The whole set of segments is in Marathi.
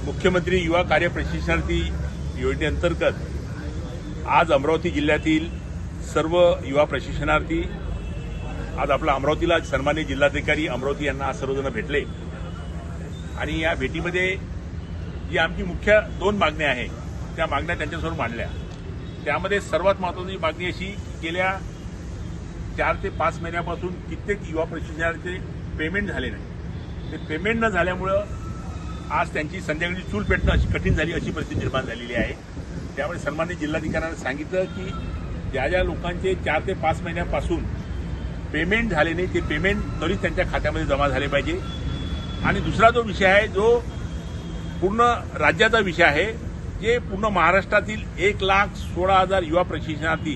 मुख्यमंत्री युवा कार्य प्रशिक्षणार्थी योजनेअंतर्गत आज अमरावती जिल्ह्यातील सर्व युवा प्रशिक्षणार्थी आज आपला अमरावतीला सन्माननीय जिल्हाधिकारी अमरावती यांना सर्वजण भेटले आणि या भेटीमध्ये जी आमची मुख्य 2 मागण्या आहेत त्या मागण्या त्यांच्यासमोर मांडल्या। त्यामध्ये सर्वात महत्त्वाची मागणी अशी गेल्या 4 ते 5 महिन्यापासून कित्येक युवा प्रशिक्षणार्थी पेमेंट झाले नाही। ते पेमेंट न झाल्यामुळं आज त्यांची संध्याकाळी चूल पेटणं अशी कठीण झाली अशी परिस्थिती निर्माण झालेली आहे। त्यामुळे सन्माननीय जिल्हाधिकाऱ्यांनी सांगितलं की ज्या लोकांचे 4 ते 5 महिन्यापासून पेमेंट झाले नाही ते पेमेंट त्वरित त्यांच्या खात्यामध्ये जमा झाले पाहिजे। आणि दुसरा जो विषय आहे जो पूर्ण राज्याचा विषय आहे, जे पूर्ण महाराष्ट्रातील 1,16,000 युवा प्रशिक्षणार्थी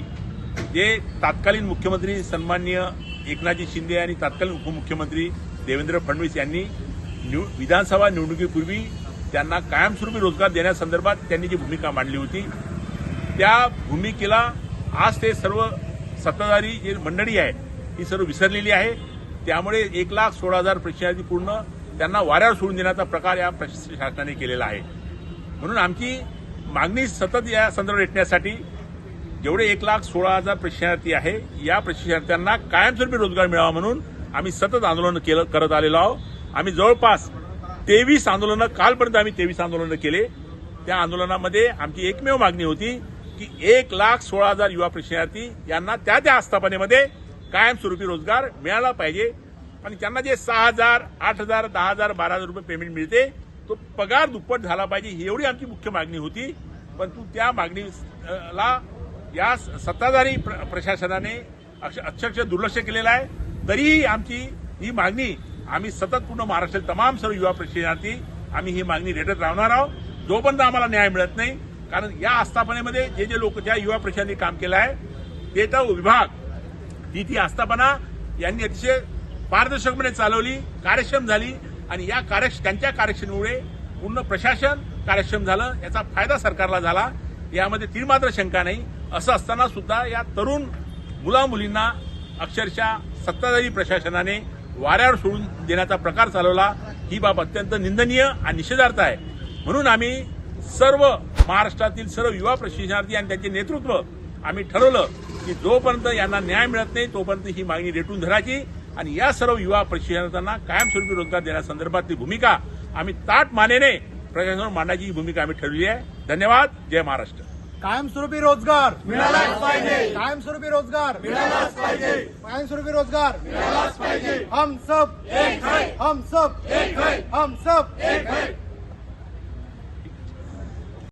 जे तत्कालीन मुख्यमंत्री सन्माननीय एकनाथजी शिंदे आणि तत्कालीन उपमुख्यमंत्री देवेंद्र फडणवीस यांनी विधानसभा निवडणुकीपूर्वी त्यांना कायमस्वरूपी रोजगार देण्यासंदर्भात त्यांनी जी भूमिका मांडली होती त्या भूमिकेला आज ते सर्व सत्ताधारी जी मंडळी आहे ही सर्व विसरलेली आहे। त्यामुळे 1,16,000 प्रशिक्षणार्थी पूर्ण त्यांना वाऱ्यावर सोडून देण्याचा प्रकार या शासनाने केलेला आहे। म्हणून आमची मागणी सतत या संदर्भात रेटण्यासाठी जेवढे 1,16,000 प्रशिक्षणार्थी आहे या प्रशिक्षणार्थ्यांना कायमस्वरूपी रोजगार मिळावा म्हणून आम्ही सतत आंदोलन करत आलेलो आहोत। आम्ही जवळपास 23 आंदोलनं कालपर्यंत आम्ही 23 आंदोलनं केले। त्या आंदोलनामध्ये आमची एकमेव मागणी होती की 1,16,000 युवा प्रशिक्षणार्थी यांना त्या आस्थापनेमध्ये कायमस्वरूपी रोजगार मिळाला पाहिजे आणि त्यांना जे 6,000, 8,000, 10,000, 12,000 रुपये पेमेंट मिळते तो पगार दुप्पट झाला पाहिजे ही एवढी आमची मुख्य मागणी होती। परंतु त्या मागणीला या सत्ताधारी प्रशासनाने अक्षरशः दुर्लक्ष केलेलं आहे। तरीही आमची ही मागणी आम्ही सतत पूर्ण महाराष्ट्रातील तमाम सर्व युवा प्रशिक्षणार्थी आम्ही ही मागणी रेटत राहणार आहोत जोपर्यंत आम्हाला न्याय मिळत नाही। कारण या आस्थापनेमध्ये जे लोक ज्या युवा प्रशिक्षणार्थी काम केलं आहे ते तो विभाग ती आस्थापना यांनी अतिशय पारदर्शकपणे चालवली, कार्यक्षम झाली आणि या त्यांच्या कार्यक्षमतेमुळे पूर्ण प्रशासन कार्यक्षम झालं, याचा फायदा सरकारला झाला, यामध्ये तीळमात्र शंका नाही। असं असताना सुद्धा या तरुण मुला मुलींना अक्षरशः सत्ताधारी प्रशासनाने वाऱ्यावर सोडून देण्याचा प्रकार चालवला ही बाब अत्यंत निंदनीय आणि निषेधार्थ आहे। म्हणून आम्ही सर्व महाराष्ट्रातील सर्व युवा प्रशिक्षणार्थी आणि त्यांचे नेतृत्व आम्ही ठरवलं की जोपर्यंत यांना न्याय मिळत नाही तोपर्यंत ही मागणी रेटून धरायची आणि या सर्व युवा प्रशिक्षणार्थ्यांना कायमस्वरूपी रोजगार देण्यासंदर्भातली भूमिका आम्ही ताठ मानेने प्रशासनावर मांडण्याची ही भूमिका आम्ही ठरवली आहे। धन्यवाद। जय महाराष्ट्र। कायमस्वरूपी रोजगार मिळालाच पाहिजे, कायमस्वरूपी रोजगार मिळालाच पाहिजे, कायमस्वरूपी रोजगार मिळालाच पाहिजे। हम सब एक है, हम सब एक है, हम सब एक है।